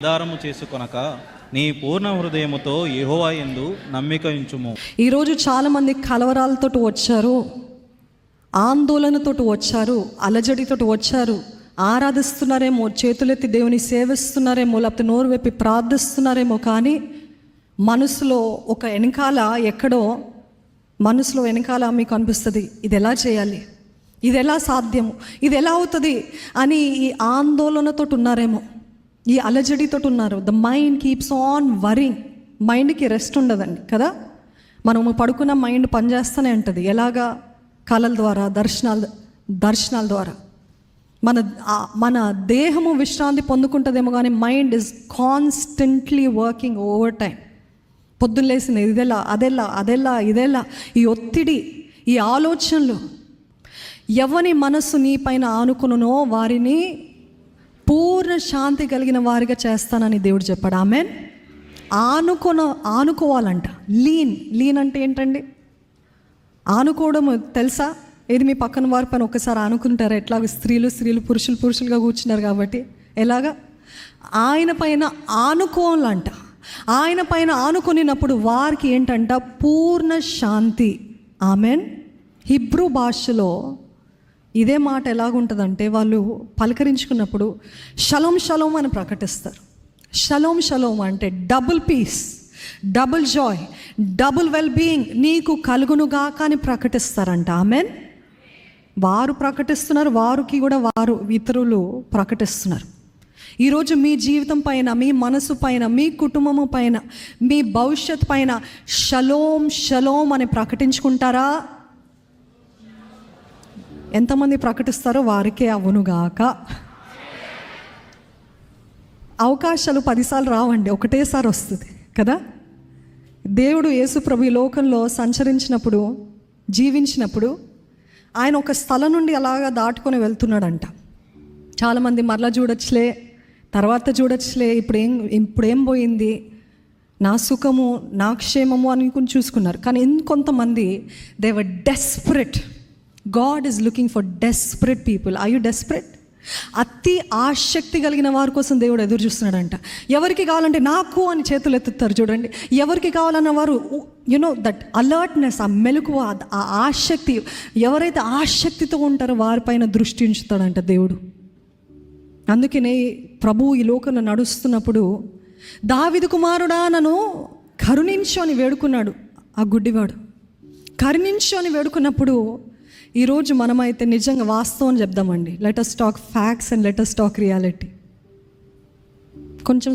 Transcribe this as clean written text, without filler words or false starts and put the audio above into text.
ఆధారము చేసుకొనక నీ పూర్ణ హృదయముతో యెహోవా యందు నమ్మిక ఉంచుము. ఈరోజు చాలామంది కలవరాలతో వచ్చారు, ఆందోళనతో వచ్చారు, అలజడితో వచ్చారు. ఆరాధిస్తున్నారేమో, చేతులెత్తి దేవుని సేవిస్తున్నారేమో, లేకపోతే నోరు వెప్పి ప్రార్థిస్తున్నారేమో, కానీ మనసులో ఒక మనసులో వెనకాల మీకు అనిపిస్తుంది, ఇది ఎలా చేయాలి, ఇది ఎలా సాధ్యము, ఇది ఎలా అవుతుంది అని ఈ ఆందోళనతో ఉన్నారేమో, ఈ అలజడితో ఉన్నారు. The mind keeps on worrying. మైండ్కి రెస్ట్ ఉండదండి కదా. మనము పడుకున్న మైండ్ పనిచేస్తూనే ఉంటుంది. ఎలాగా? కళల ద్వారా, దర్శనాల ద్వారా మన దేహము విశ్రాంతి పొందుకుంటుందేమో, కానీ mind is constantly working over time. పొద్దున్న లేసిన ఇదెలా ఈ ఒత్తిడి, ఈ ఆలోచనలు. ఎవని మనస్సు నీ పైన ఆనుకునునో వారిని పూర్ణ శాంతి కలిగిన వారిగా చేస్తానని దేవుడు చెప్పాడు. ఆమెన్. ఆనుకోవాలంట. లీన్ అంటే ఏంటండి? ఆనుకోవడం తెలుసా? ఏది మీ పక్కన వారి పైన ఒక్కసారి ఆనుకుంటారా? ఎట్లాగ స్త్రీలు పురుషులుగా కూర్చున్నారు కాబట్టి ఎలాగా? ఆయన పైన ఆనుకోవాలంట. ఆయన పైన ఆనుకునినప్పుడు వారికి ఏంటంట? పూర్ణ శాంతి. ఆమెన్. హిబ్రూ భాషలో ఇదే మాట ఎలాగుంటుందంటే, వాళ్ళు పలకరించుకున్నప్పుడు షలోమ్ షలోమ్ అని ప్రకటిస్తారు. షలోమ్ అంటే double peace, double joy, double wellbeing నీకు కలుగునుగాక అని ప్రకటిస్తారంట. ఆమెన్. వారు ప్రకటిస్తున్నారు, వారికి కూడా వారు ఇతరులు ప్రకటిస్తున్నారు. ఈరోజు మీ జీవితం పైన, మీ మనసు పైన, మీ కుటుంబము పైన, మీ భవిష్యత్ పైన షలోమ్ అని ప్రకటించుకుంటారా? ఎంతమంది ప్రకటిస్తారో వారికే అవునుగాక. అవకాశాలు 10 సార్లు రావండి, ఒకటేసారి వస్తుంది కదా. దేవుడు యేసుప్రభు ఈ లోకంలో సంచరించినప్పుడు, జీవించినప్పుడు ఆయన ఒక స్థలం నుండి అలాగా దాటుకొని వెళ్తున్నాడంట. చాలామంది మరలా చూడొచ్చులే, తర్వాత చూడొచ్చులే, ఇప్పుడేం పోయింది, నా సుఖము, నా క్షేమము అనుకుని చూసుకున్నారు. కానీ ఇంకొంతమంది they were desperate. God is looking for desperate people. Are you desperate? అతి ఆసక్తి కలిగిన వారి కోసం దేవుడు ఎదురు చూస్తున్నాడంట. ఎవరికి కావాలంటే నాకు అని చేతులు ఎత్తుతారు చూడండి. ఎవరికి కావాలన్న వారు దట్ అలర్ట్నెస్, ఆ మెలకువ, ఆ ఆసక్తి, ఎవరైతే ఆసక్తితో ఉంటారో వారిపైన దృష్టి ఉంచుతాడంట దేవుడు. అందుకనే ప్రభువు ఈ లోకంలో నడుస్తున్నప్పుడు, దావీదు కుమారుడా నన్ను కరుణించు అని వేడుకున్నాడు ఆ గుడ్డివాడు. కరుణించు అని వేడుకున్నప్పుడు ఈరోజు మనమైతే నిజంగా వాస్తవం చెప్దామండి. Let us talk facts and let us talk reality. కొంచెం